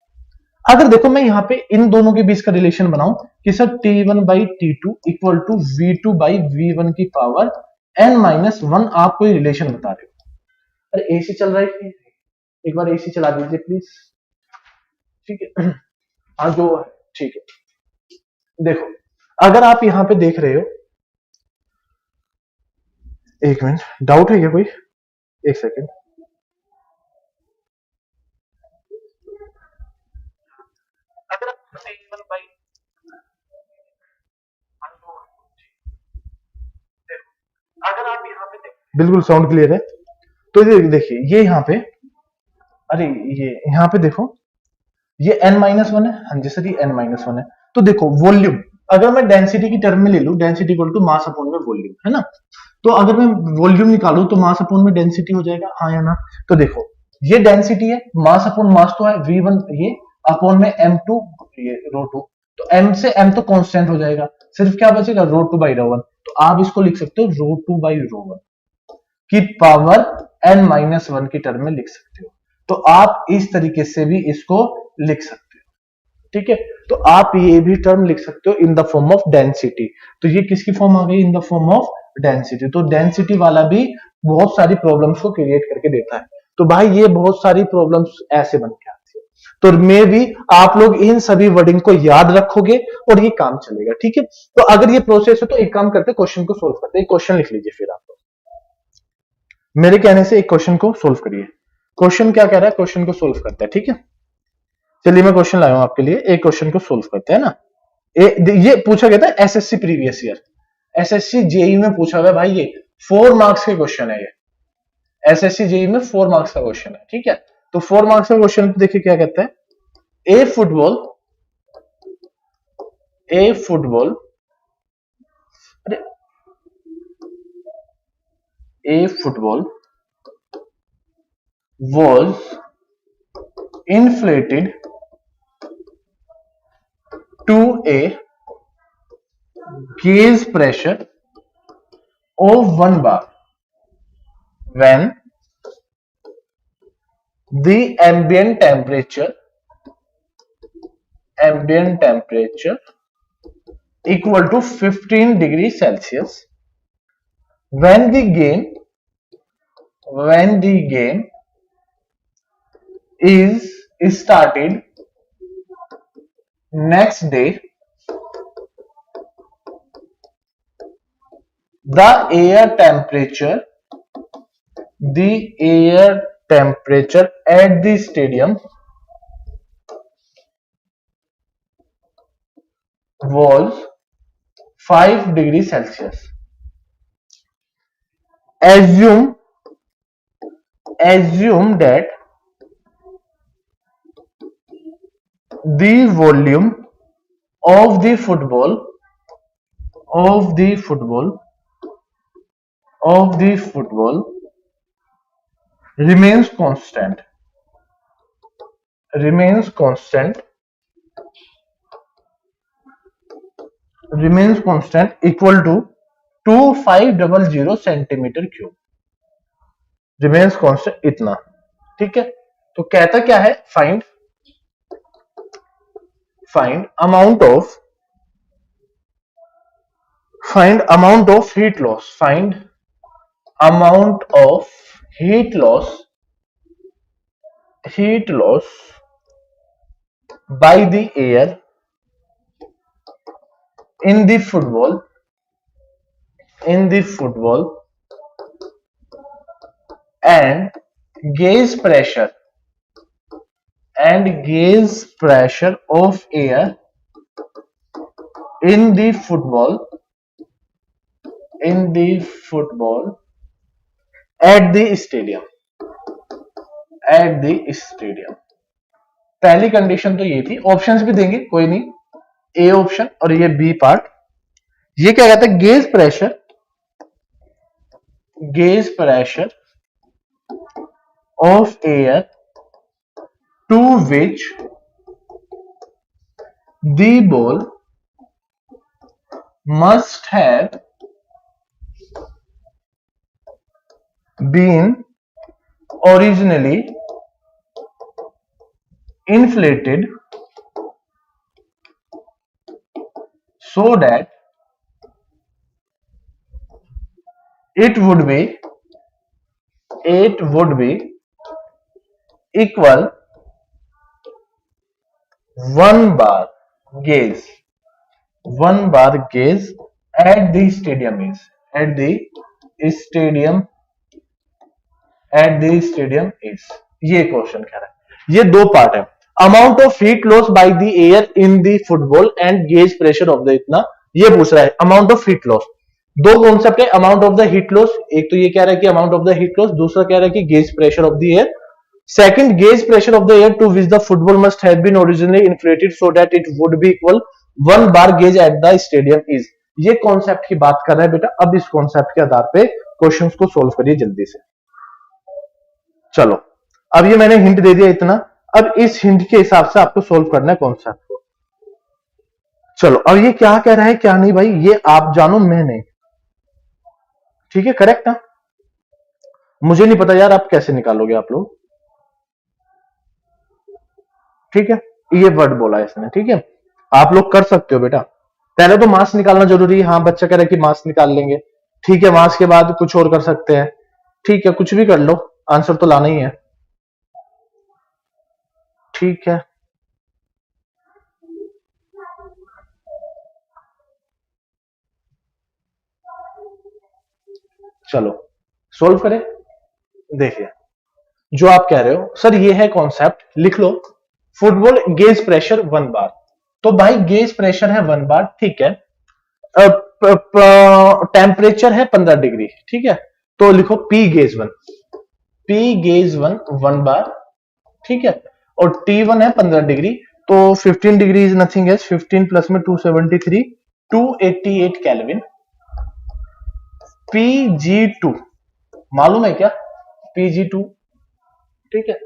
अगर देखो मैं यहाँ पे इन दोनों के बीच का रिलेशन बनाऊं कि sir T1/T2 equal to V2/V1 की पावर n-1, आप कोई रिलेशन बता रहे हो। अरे एसी चल रहा है, एक बार एसी चला दीजिए प्लीज, ठीक है। हाँ जो है ठीक है। देखो अगर आप यहां पे देख रहे हो, एक मिनट, डाउट है क्या कोई, एक सेकेंड। अगर आप यहाँ पे बिल्कुल साउंड क्लियर है, तो ये देखिए ये यहाँ पे, अरे ये यहाँ पे देखो ये n-1 है, हाँ जी सर ये n-1 है। तो देखो वॉल्यूम, अगर मैं डेंसिटी की टर्म में ले लूं, density equal to mass upon में वॉल्यूम है ना, तो अगर मैं वॉल्यूम निकालूं तो मास अपॉन में डेंसिटी हो जाएगा, हाँ या ना। तो देखो ये डेंसिटी है, मास अपॉन मास तो है V1, ये अपॉन में m2, ये ρ2, तो m से m तो कांस्टेंट हो जाएगा, सिर्फ क्या बचेगा ρ2/ρ1। तो आप इसको लिख सकते हो ρ2/ρ1 की पावर n-1 की टर्म में लिख सकते हो। तो आप इस तरीके से भी इसको लिख सकते हो, ठीक है। तो आप ये भी टर्म लिख सकते हो in the form of density. तो ये किसकी फॉर्म आ गई, in the form of density. तो डेंसिटी वाला भी बहुत सारी प्रॉब्लम्स को क्रिएट करके देता है। तो भाई ये बहुत सारी प्रॉब्लम्स ऐसे बन के आती है। तो मे भी आप लोग इन सभी वर्डिंग को याद रखोगे और ये काम चलेगा, ठीक है। तो अगर ये प्रोसेस है तो एक काम करते, क्वेश्चन को सोल्व करते, एक क्वेश्चन लिख लीजिए फिर आप मेरे कहने से एक क्वेश्चन को सोल्व करिए। क्वेश्चन क्या कह रहा है, क्वेश्चन को सोल्व करते हैं, ठीक है। चलिए मैं क्वेश्चन लाया हूं आपके लिए, एक क्वेश्चन को सोल्व करते हैं ना। ये पूछा गया था SSC previous year, SSC JE में पूछा हुआ है भाई, ये 4 मार्क्स के क्वेश्चन है, ये एसएससी जेई में 4 मार्क्स का क्वेश्चन है, ठीक है। तो 4 मार्क्स का क्वेश्चन देखिए क्या कहता है, ए फुटबॉल अरे ए football was inflated to a gauge pressure of 1 bar when the ambient temperature equal to 15 degrees Celsius when the game is started next day. The air temperature at the stadium was 5 degrees Celsius. Assume that the volume of the football remains constant equal to 2500 centimeter cube, remains constant इतना, ठीक है। तो कहता क्या है, find amount of heat loss by the air in the football and gauge pressure of air in the football at the stadium। पहली condition तो ये थी, ऑप्शंस भी देंगे कोई नहीं, ए ऑप्शन और ये बी पार्ट। ये क्या कहता है, gauge pressure of air to which the ball must have been originally inflated so that it would be equal 1 bar gauge at the stadium is ये क्वेश्चन कह रहा है। ये दो पार्ट है, amount of heat loss by the air in the football and gauge pressure of the, इतना ये पूछ रहा है। अमाउंट ऑफ हीट लॉस, दो कॉन्सेप्ट है, amount of the heat loss, एक तो ये कह रहा है कि amount of the heat loss, दूसरा कह रहा है कि gauge pressure of the air. Second, gauge pressure of the air to which the football must have been originally inflated so that it would be equal 1 bar gauge at the stadium is। ये concept की बात कर रहा है बेटा। अब इस concept के आधार पे क्वेश्चंस को सोल्व करिए जल्दी से। चलो, अब ये मैंने हिंट दे दिया इतना, अब इस हिंट के हिसाब से आपको सोल्व करना है कॉन्सेप्ट को। चलो, अब ये क्या कह रहा है क्या नहीं भाई, ये आप जानो, मैं नहीं, ठीक है, करेक्ट ना। मुझे नहीं पता यार आप कैसे निकालोगे आप लोग, ठीक है। ये वर्ड बोला इसने, ठीक है, आप लोग कर सकते हो बेटा। पहले तो मास निकालना जरूरी है, हाँ बच्चा कह रहा है कि मास निकाल लेंगे, ठीक है। मास के बाद कुछ और कर सकते हैं, ठीक है, कुछ भी कर लो, आंसर तो लाना ही है, ठीक है। चलो सोल्व करें। देखिए जो आप कह रहे हो सर ये है कॉन्सेप्ट, लिख लो। फुटबॉल गेज प्रेशर 1 बार, तो भाई गेज प्रेशर है 1 बार, ठीक है। टेम्परेचर है 15 डिग्री, ठीक है। तो लिखो पी गेज 1, पी गेज 1 बार, ठीक है। और T1 है 15 डिग्री, तो 15 degree is nothing as 15 plus में 273, 288 केल्विन। Pg2 मालूम है क्या, Pg2, ठीक है।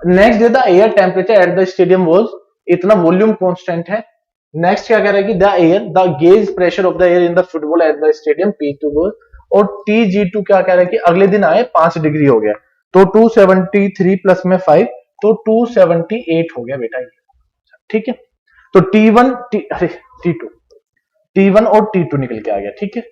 Next the air temperature at the stadium was, इतना वॉल्यूम कांस्टेंट है। नेक्स्ट क्या कह रहा है कि the gauge pressure of the air in the football at the stadium P2 was, और Tg2 क्या कह रहा है कि अगले दिन आए 5 डिग्री हो गया, तो 273 प्लस में 5, तो 278 हो गया बेटा ये, ठीक है। तो T1 और T2 निकल के आ गया, ठीक है।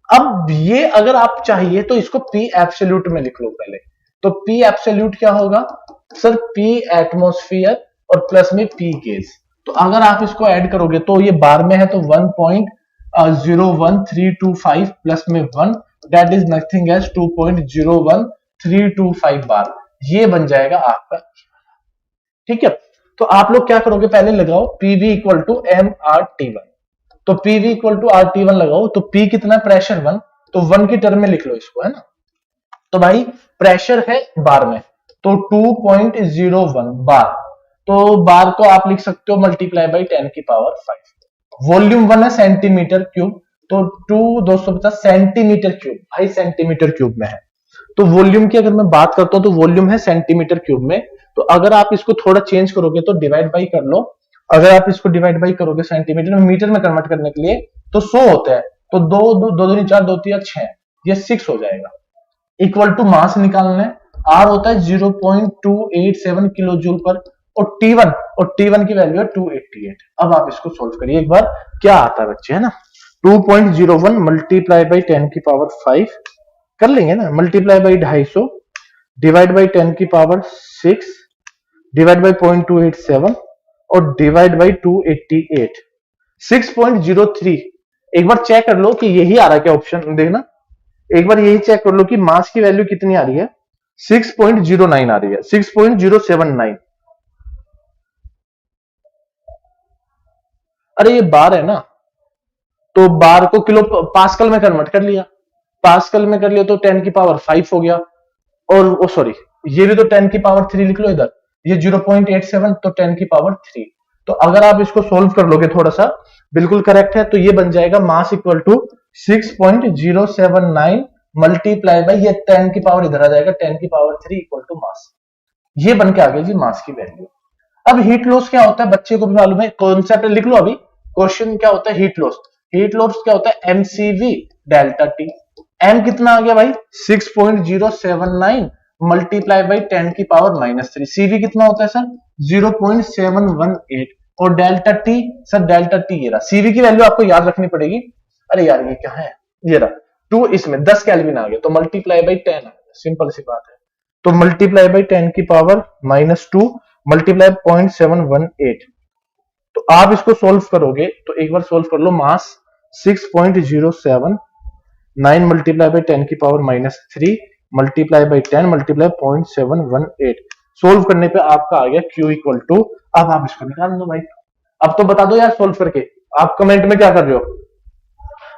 अब ये अगर आप चाहिए तो इसको P एब्सोल्यूट में लिख लो पहले। तो P एब्सोल्यूट क्या होगा सर, P एटमॉस्फेयर और प्लस में P गेज। तो अगर आप इसको ऐड करोगे तो ये बार में है तो 1.01325 प्लस में 1, दैट इज नथिंग एज 2.01325 बार, ये बन जाएगा आपका, ठीक है। तो आप लोग क्या करोगे, पहले लगाओ PV इक्वल टू MRT1, तो PV इक्वल टू RT1 लगाओ, तो P कितना प्रेशर 1, तो 1 की टर्म में लिख लो इसको, है ना। तो भाई प्रेशर है बार में, तो 2.01 बार, तो बार को आप लिख सकते हो मल्टीप्लाई बाई 10 की पावर 5। वॉल्यूम 1 है सेंटीमीटर क्यूब, तो 250 सेंटीमीटर क्यूब, भाई सेंटीमीटर क्यूब में है। तो वॉल्यूम की अगर मैं बात करता हूं तो वॉल्यूम है सेंटीमीटर क्यूब में, तो अगर आप इसको थोड़ा चेंज करोगे तो डिवाइड बाई कर लो। अगर आप इसको डिवाइड बाई करोगे सेंटीमीटर में मीटर में कन्वर्ट करने के लिए तो 100 होता है, तो 2 2 2 2 4 2 3 6, ये 6 हो जाएगा। इक्वल टू मास निकालना है, आर होता है 0.287 किलो जूल पर, और T1 की वैल्यू है 288। अब आप इसको सोल्व करिए एक बार, क्या आता है बच्चे, है ना। 2.01 मल्टीप्लाई बाई 10 की पावर 5 कर लेंगे ना, मल्टीप्लाई बाई 250 डिवाइड बाई 10 की पावर 6 डिवाइड बाई 0.287 और डिवाइड बाई 288, 6.03। एक बार चेक कर लो कि यही आ रहा है क्या ऑप्शन, देखना एक बार यही चेक कर लो कि मास की वैल्यू कितनी आ रही है, 6.09 आ रही है, 6.079। अरे ये बार है ना, तो बार को किलो पास्कल में कन्वर्ट कर लिया, पास्कल में कर लिया तो 10 की पावर 5 हो गया, और सॉरी ये भी तो 10 की पावर 3 लिख लो इधर, ये 0.87 तो 10 की पावर 3। तो अगर आप इसको सोल्व कर लोगे थोड़ा सा, बिल्कुल करेक्ट है, तो ये बन जाएगा mass equal to 6.079 multiply by ये 10 की पावर इधर आ जाएगा, 10 की पावर 3 इक्वल टू मास। ये बन के आ गया जी मास की वैल्यू। अब हीट लॉस क्या होता है बच्चे को भी मालूम है, कॉन्सेप्ट लिख लो अभी। क्वेश्चन क्या होता है, हीट लॉस। हीट लॉस क्या होता है, mcv डेल्टा टी। m कितना आ गया भाई, 6.079 मल्टीप्लाई बाई 10 की पावर -3। cv कितना होता है सर, 0.718, और delta T sir, delta T ये रहा। cv की वैल्यू आपको याद रखनी पड़ेगी। अरे यार ये क्या है, ये रहा 2, इसमें 10 केल्विन आ गया, तो मल्टीप्लाई बाई 10 आ गया, सिंपल सी बात है। तो मल्टीप्लाई बाई 10 की पावर -2 मल्टीप्लाई 0.718। तो आप इसको सोल्व करोगे तो एक बार सोल्व कर लो, मास 6.079 मल्टीप्लाई बाई 10 की power -3 multiply by 10 multiply 0.718। Solve करने पे आपका आ गया Q इक्वल टू, अब आप इसको निकाल दो भाई। अब तो बता दो यार सोल्व करके, आप कमेंट में क्या कर रहे हो,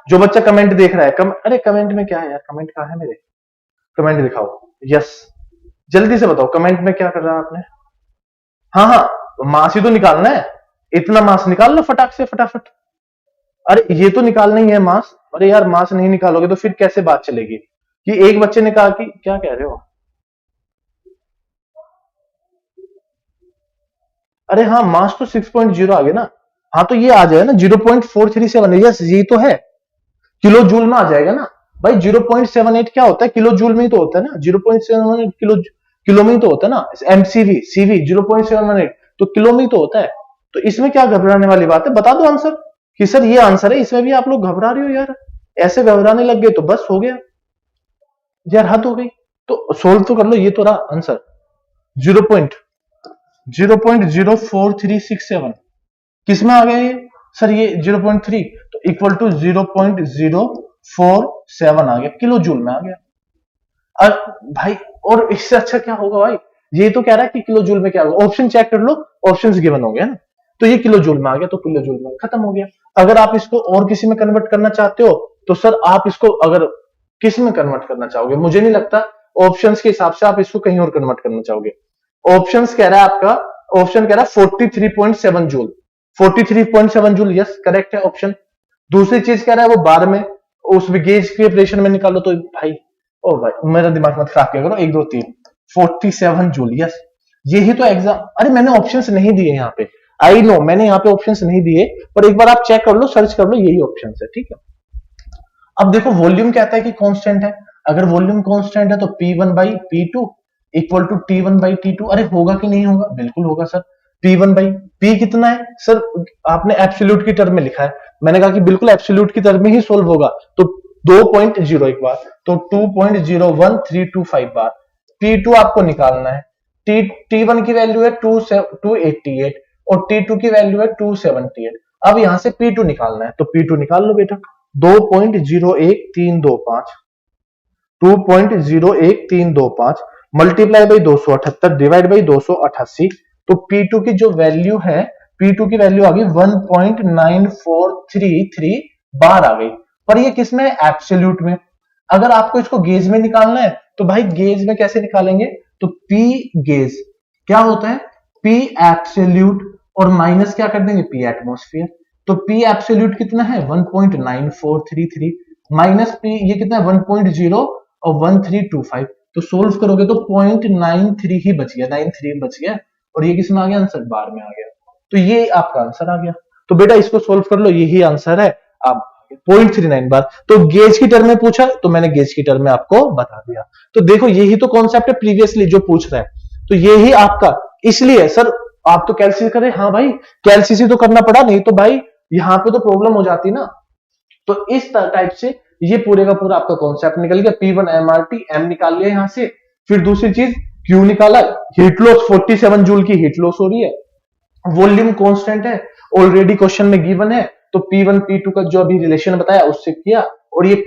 जो बच्चा कमेंट देख रहा है अरे कमेंट में क्या है यार, कमेंट कहाँ है मेरे, कमेंट दिखाओ। यस जल्दी से बताओ कमेंट में क्या कर रहा है आपने। हाँ हाँ, मास ही तो निकालना है, इतना मास निकाल लो फटाक से फटाफट। अरे ये तो निकालना ही है मास। अरे यार मास नहीं निकालोगे तो फिर कैसे बात चलेगी, कि एक बच्चे ने कहा कि क्या कह रहे हो। अरे हाँ मास तो 6.0 आ गया ना, हाँ तो ये आ जाएगा ना 0.437। यस ये तो है, किलो जूल में आ जाएगा ना भाई। 0.78 क्या होता है, किलो जूल में ही तो होता है ना, 0.78 किलो में ही तो होता है ना। एमसीवी सीवी 0.718 तो किलो में ही तो होता है। तो इसमें क्या घबराने वाली बात है, बता दो आंसर कि सर ये आंसर है, इसमें भी आप लोग घबरा रहे हो यार, ऐसे घबराने लग गए तो बस हो गया यार, हद हो गई। तो सोल्व तो कर लो, ये तो रहा आंसर 0.04367। किसमें आ गया ये सर, ये 0.3, तो इक्वल टू 0.0 1.47 आ गया, किलो जूल में आ गया। भाई और इससे अच्छा क्या होगा भाई, ये तो कह रहा है कि किलो जूल में क्या होगा, ऑप्शन चेक कर लो, ऑप्शंस गिवन हो गया ना, तो ये किलो जूल में आ गया, तो किलो जूल में खत्म हो गया। अगर आप इसको और किसी में कन्वर्ट करना चाहते हो तो सर आप इसको अगर किस में कन्वर्ट करना चाहोगे, मुझे नहीं लगता ऑप्शंस के हिसाब से आप इसको कहीं और कन्वर्ट करना चाहोगे। ऑप्शंस कह रहा है आपका, ऑप्शन कह रहा है 43.7 जूल, 43.7 जूल, यस करेक्ट है ऑप्शन। दूसरी चीज कह रहा है वो बार में, उस गेज के ऑपरेशन में निकालो, तो भाई ओ भाई मेरा दिमाग मत खराब किया करो, 1 2 3 47 जूल, यस। यही तो एग्जाम, अरे मैंने ऑप्शंस नहीं दिए यहाँ पे, आई नो मैंने यहाँ पे ऑप्शंस नहीं दिए, पर एक बार आप चेक कर लो, सर्च कर लो, यही ऑप्शंस है, ठीक है। अब देखो वॉल्यूम कहता है कि कांस्टेंट है, अगर वॉल्यूम कांस्टेंट है तो P1 by P2 equal to T1 by T2, अरे होगा कि नहीं होगा, बिल्कुल होगा सर। P1 बाई P कितना है सर, आपने एब्सोल्यूट की टर्म में लिखा है, मैंने कहा कि बिल्कुल एब्सोल्यूट की टर्म में ही सोल्व होगा, तो 2.0 एक बार, तो 2.01325 बार। P2 आपको निकालना है, T1 की वैल्यू है 288 और T2 की वैल्यू है 278। अब यहां से P2 निकालना है, तो P2 निकाल लो बेटा, 2.01325, 2.01325 मल्टीप्लाई बाई 278 डिवाइड बाई 288, तो P2 की जो वैल्यू है, P2 की वैल्यू आ गई 1.9433 बार आ गई, पर ये किसमें है, एब्सोल्यूट में। अगर आपको इसको गेज में निकालना है तो भाई गेज में कैसे निकालेंगे, तो P गेज क्या होता है, P एब्सोल्यूट और माइनस क्या कर देंगे, P एटमॉस्फेयर, तो P एब्सोल्यूट कितना है 1.9433 माइनस P ये कितना है 1.0 और 1325, तो सोल्व करोगे तो 0.93 ही बच गया, 93 बच गया, और ये किसमें आ गया, आंसर बार में आ गया, तो ये आपका आंसर आ गया। तो बेटा इसको सोल्व कर लो, यही आंसर है। अब 0.39 बार, तो गेज की टर्म में पूछा तो मैंने गेज की टर्म में आपको बता दिया। तो देखो यही तो कॉन्सेप्ट है प्रीवियसली जो पूछ रहा है, तो यही आपका, इसलिए सर आप तो कैलसीसी करें, हाँ भाई कैलसीसी तो करना पड़ा, नहीं तो भाई यहां पे तो प्रॉब्लम हो जाती ना। तो इस टाइप से ये पूरे का पूरा आपका कॉन्सेप्ट निकल गया। P1 MRT M निकाल लिया यहां से, फिर दूसरी चीज Q निकाला, हीट लॉस 47 जूल की हीट लॉस हो रही है, वॉल्यूम कांस्टेंट है, ऑलरेडी क्वेश्चन में गिवन है, तो P1 P2 का जो अभी रिलेशन बताया उससे किया, और ये P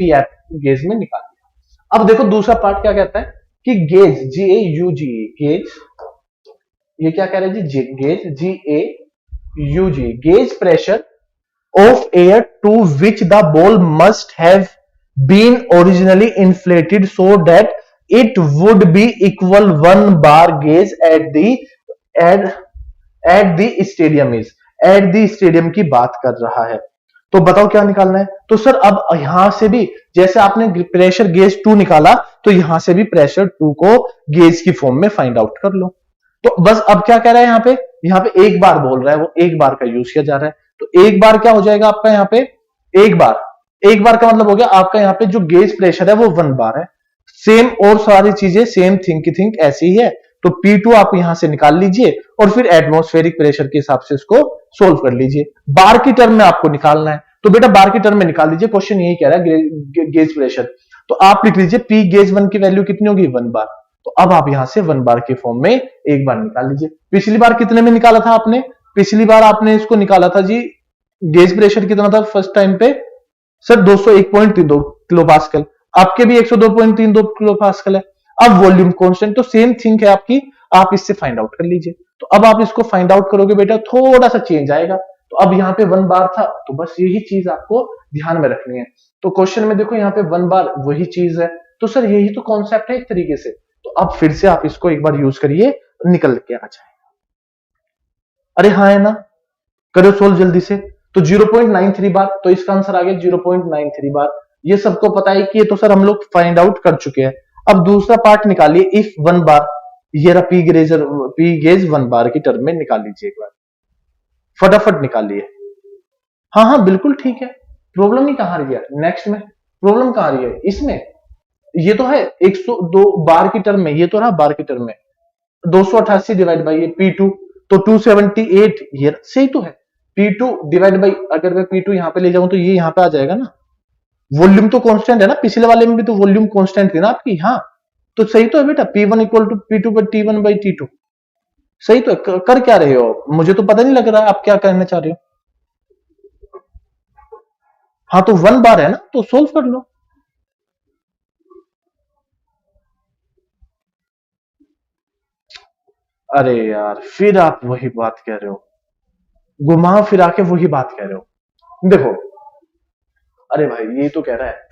गेज में निकाल दिया। अब देखो दूसरा पार्ट क्या कहता है कि गेज GAUG गेज, ये क्या कह रहे हैं जी, gauge GAUG gauge pressure of air to which the ball must have been originally inflated so that it would be equal 1 bar gauge at the stadium is, at the stadium की बात कर रहा है। तो बताओ क्या निकालना है, तो सर अब यहां से भी जैसे आपने प्रेशर गेज 2 निकाला, तो यहां से भी प्रेशर 2 को गेज की फॉर्म में फाइंड आउट कर लो। तो बस अब क्या कह रहा है यहाँ पे एक बार बोल रहा है, वो एक बार का यूज किया जा रहा है, तो एक बार क्या हो जाएगा आपका यहाँ पे, एक बार का मतलब हो गया आपका यहाँ पे जो गेज प्रेशर है वो 1 बार है। सेम और सारी चीजें सेम थिंक ऐसी ही है, तो P2 आप यहां से निकाल लीजिए और फिर एटमॉस्फेरिक प्रेशर के हिसाब से इसको सोल्व कर लीजिए। बार की टर्म में आपको निकालना है, तो बेटा बार की टर्म में निकाल लीजिए, क्वेश्चन यही कह रहा है गेज प्रेशर, तो आप लिख लीजिए P गेज 1 की वैल्यू कितनी होगी, 1 बार। तो अब आप यहां से 1 बार के फॉर्म में एक बार निकाल लीजिए। पिछली बार कितने में निकाला था आपने, पिछली बार आपने इसको निकाला था जी, गेज प्रेशर कितना था फर्स्ट टाइम पे, सर 201.32 किलो पास्कल, आपके भी 102.32 किलो पास्कल है। अब वॉल्यूम कांस्टेंट तो सेम थिंग है आपकी, आप इससे फाइंड आउट कर लीजिए। तो अब आप इसको फाइंड आउट करोगे बेटा, थोड़ा सा चेंज आएगा, तो अब यहाँ पे 1 बार था, तो बस यही चीज आपको ध्यान में रखनी है। तो क्वेश्चन में देखो यहाँ पे 1 बार वही चीज है, तो सर यही तो कॉन्सेप्ट है एक तरीके से। तो अब फिर से आप इसको एक बार यूज करिए, निकल के आ जाएगा। अरे हाँ है ना, करो सोल्व जल्दी से। तो 0.93 बार, तो इसका आंसर आ गया 0.93 बार। ये सबको पता है कि ये तो सर हम लोग फाइंड आउट कर चुके हैं। अब दूसरा पार्ट निकालिए, इफ 1 बार, ये रहा P गेज 1 बार की टर्म में निकाल लीजिए एक बार, फटाफट निकालिए। हाँ हाँ बिल्कुल ठीक है, प्रॉब्लम ही कहां रही है, नेक्स्ट में प्रॉब्लम कहां रही है, इसमें ये तो है 102 बार की टर्म में, ये तो रहा बार की टर्म में 288 डिवाइड बाई ये P2, तो 278, ये सही तो है। P2 डिवाइड बाई, अगर मैं P2 यहां पे ले जाऊं तो ये यहां पे आ जाएगा ना, वॉल्यूम तो कांस्टेंट है ना, पिछले वाले में भी तो वॉल्यूम कांस्टेंट थी ना आपकी, हाँ तो सही तो है बेटा, P1 equal to P2 by T1 by T2, सही तो है। कर क्या रहे हो, मुझे तो पता नहीं लग रहा है आप क्या कहना चाह रहे हो। हाँ तो 1 बार है ना, तो सोल्व कर लो। अरे यार फिर आप वही बात कह रहे हो, घुमा फिरा के वही बात कह रहे हो। देखो, अरे भाई ये तो कह रहा है,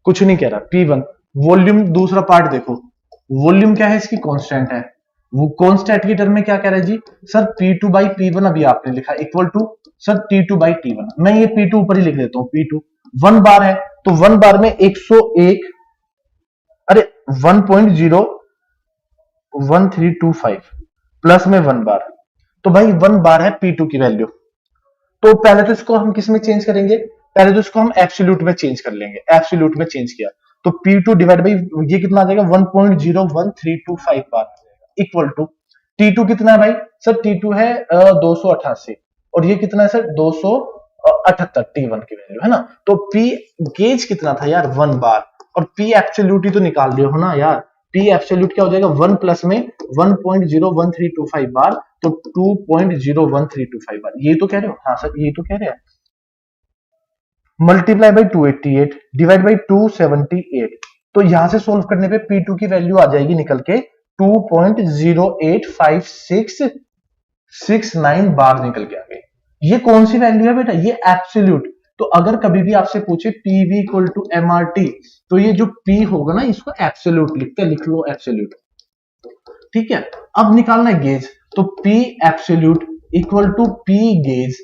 कुछ नहीं कह रहा। P1 वॉल्यूम, दूसरा पार्ट देखो, वॉल्यूम क्या है इसकी, कांस्टेंट है। वो कांस्टेंट की टर्म में क्या कह रहा है जी, सर P2 बाई P1 अभी आपने लिखा equal to sir T2 by T1। मैं ये P2 ऊपर ही लिख देता हूं, P2 1 बार है, तो 1 बार में 101, अरे 1.01325 प्लस में 1 बार, तो भाई 1 बार है P2 की वैल्यू। तो पहले तो इसको हम किस में चेंज करेंगे, पहले तो इसको हम एब्सोल्यूट में चेंज कर लेंगे। एब्सोल्यूट में चेंज किया तो P2 डिवाइड बाई ये कितना आ जाएगा, 1.01325 बार इक्वल टू T2 कितना है भाई, सर T2 है 288, और ये कितना है सर 278 T1 की वैल्यू है ना। तो P गेज कितना था यार, 1 बार, और P एब्सोल्यूट ही तो निकाल रहे हो ना यार। P एब्सोल्यूट क्या हो जाएगा, 1 प्लस में 1.01325 बार, तो 2.01325 बार। ये तो कह रहे हो, हाँ सर ये तो कह रहे हैं। मल्टीप्लाई बाई 288 डिवाइड बाई 278, तो यहां से सोल्व करने पे P2 की वैल्यू आ जाएगी निकल के 2.08569 बार निकल के आ गई। ये कौन सी वैल्यू है बेटा, ये एब्सोल्यूट। तो अगर कभी भी आपसे पूछे PV इक्वल टू MRT, तो ये जो P होगा ना इसको एब्सोल्यूट लिखते, लिख लो एब्सोल्यूट, ठीक है। अब निकालना है गेज, तो P absolute equal to P gauge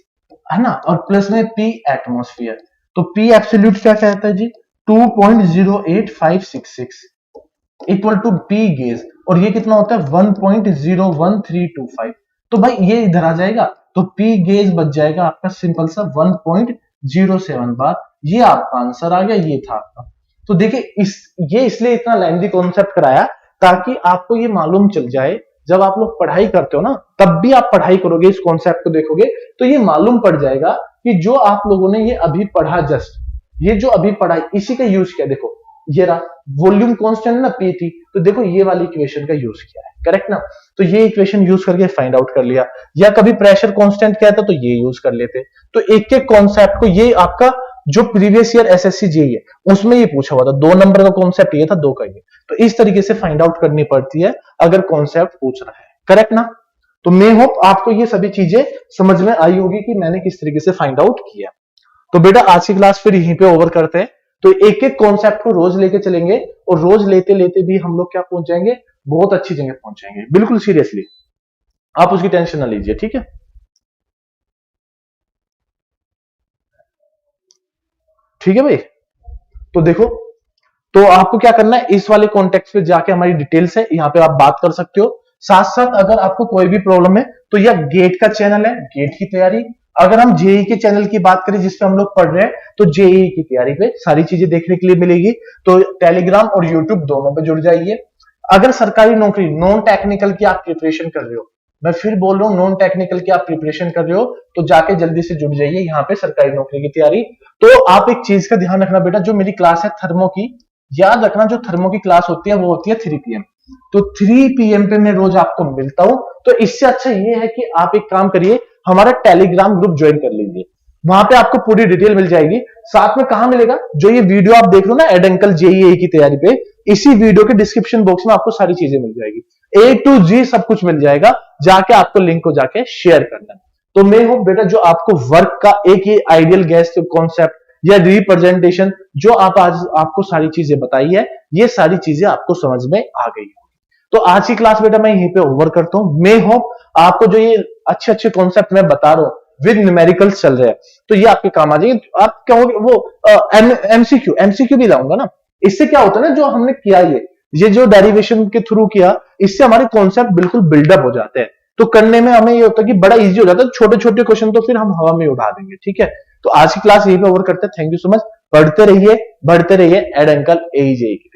है ना, और प्लस में P एटमॉस्फेयर। तो P एब्सोल्यूट क्या कहता है जी, 2.08566 इक्वल टू P गेज, और ये कितना होता है 1.01325। तो भाई ये इधर आ जाएगा, तो P गेज बच जाएगा आपका सिंपल सा 1.07 बार। ये आपका आंसर आ गया, ये था आपका। तो देखिए ये इसलिए इतना लेंथी कॉन्सेप्ट कराया ताकि आपको ये मालूम चल जाए, जब आप लोग पढ़ाई करते हो ना, तब भी आप पढ़ाई करोगे, इस कॉन्सेप्ट को देखोगे तो ये मालूम पड़ जाएगा कि जो आप लोगों ने ये अभी पढ़ा, जस्ट ये जो अभी पढ़ा इसी का यूज किया। देखो ये रहा वॉल्यूम कांस्टेंट ना P थी, तो देखो ये वाली इक्वेशन का यूज किया है, करेक्ट ना। तो ये इक्वेशन यूज करके फाइंड आउट कर लिया, या कभी प्रेशर कांस्टेंट क्या था तो ये यूज कर लेते। तो एक एक कॉन्सेप्ट को, ये आपका जो प्रीवियस ईयर SSC जेईई है उसमें ये पूछा हुआ था, 2 नंबर का कॉन्सेप्ट ये था, 2 का ये। तो इस तरीके से फाइंड आउट करनी पड़ती है अगर कॉन्सेप्ट पूछ रहा है, करेक्ट ना। तो मे होप आपको ये सभी चीजें समझ में आई होगी कि मैंने किस तरीके से फाइंड आउट किया। तो बेटा आज की क्लास फिर यहीं पे ओवर करते हैं। तो एक एक कॉन्सेप्ट को रोज लेके चलेंगे, और रोज लेते लेते भी हम लोग क्या पहुंच जाएंगे, बहुत अच्छी जगह पहुंच जाएंगे, बिल्कुल सीरियसली, आप उसकी टेंशन ना लीजिए, ठीक है। ठीक है भाई, तो देखो, तो आपको क्या करना है, इस वाले कॉन्टेक्स्ट पे जाके हमारी डिटेल्स है, यहाँ पे आप बात कर सकते हो। साथ साथ अगर आपको कोई भी प्रॉब्लम है तो यह गेट का चैनल है, गेट की तैयारी। अगर हम जेई के चैनल की बात करें जिसपे हम लोग पढ़ रहे हैं, तो जेई की तैयारी पे सारी चीजें देखने के लिए मिलेगी। तो टेलीग्राम और यूट्यूब दोनों पे जुड़ जाइए। अगर सरकारी नौकरी नॉन टेक्निकल की आप प्रिपरेशन कर रहे हो, मैं फिर बोल रहा हूँ नॉन टेक्निकल की आप प्रिपरेशन कर रहे हो, तो जाके जल्दी से जुड़ जाइए यहाँ पे सरकारी नौकरी की तैयारी। तो आप एक चीज का ध्यान रखना बेटा, जो मेरी क्लास है थर्मो की, याद रखना जो थर्मो की क्लास होती है वो होती है 3 PM। तो 3 PM पे मैं रोज आपको मिलता हूं। तो इससे अच्छा ये है कि आप एक काम करिए, हमारा टेलीग्राम ग्रुप ज्वाइन कर लीजिए, वहां पे आपको पूरी डिटेल मिल जाएगी। साथ में कहां मिलेगा, जो ये वीडियो आप देख रहे हो ना एड अंकल जेईई की तैयारी पे, इसी वीडियो के डिस्क्रिप्शन बॉक्स में आपको सारी चीजें मिल जाएगी, A to Z सब कुछ मिल जाएगा। जाके आपको लिंक को जाके शेयर करना है। तो मैं हूं बेटा जो आपको वर्क का एक ही आइडियल गेस्ट कॉन्सेप्ट या रिप्रेजेंटेशन, जो आप आज आपको सारी चीजें बताई है, ये सारी चीजें आपको समझ में आ गई। तो आज की क्लास बेटा मैं यहीं पे ओवर करता हूं। मैं होप आपको जो ये अच्छे अच्छे कॉन्सेप्ट मैं बता रहा हूं विद न्यूमेरिकल्स चल रहे हैं, तो ये आपके काम आ जाएंगे। आप कहोगे वो एमसीक्यू भी लाऊंगा ना, इससे क्या होता है ना, जो हमने किया ये जो डेरिवेशन के थ्रू किया, इससे हमारे कॉन्सेप्ट बिल्कुल बिल्डअप हो जाते हैं। तो करने में हमें ये होता है कि बड़ा इजी हो जाता है, छोटे छोटे क्वेश्चन तो फिर हम हवा में उड़ा देंगे, ठीक है। तो आज की क्लास यहीं पे ओवर करते हैं। थैंक यू सो मच, पढ़ते रहिए बढ़ते रहिए एड अंकल एई जेईई।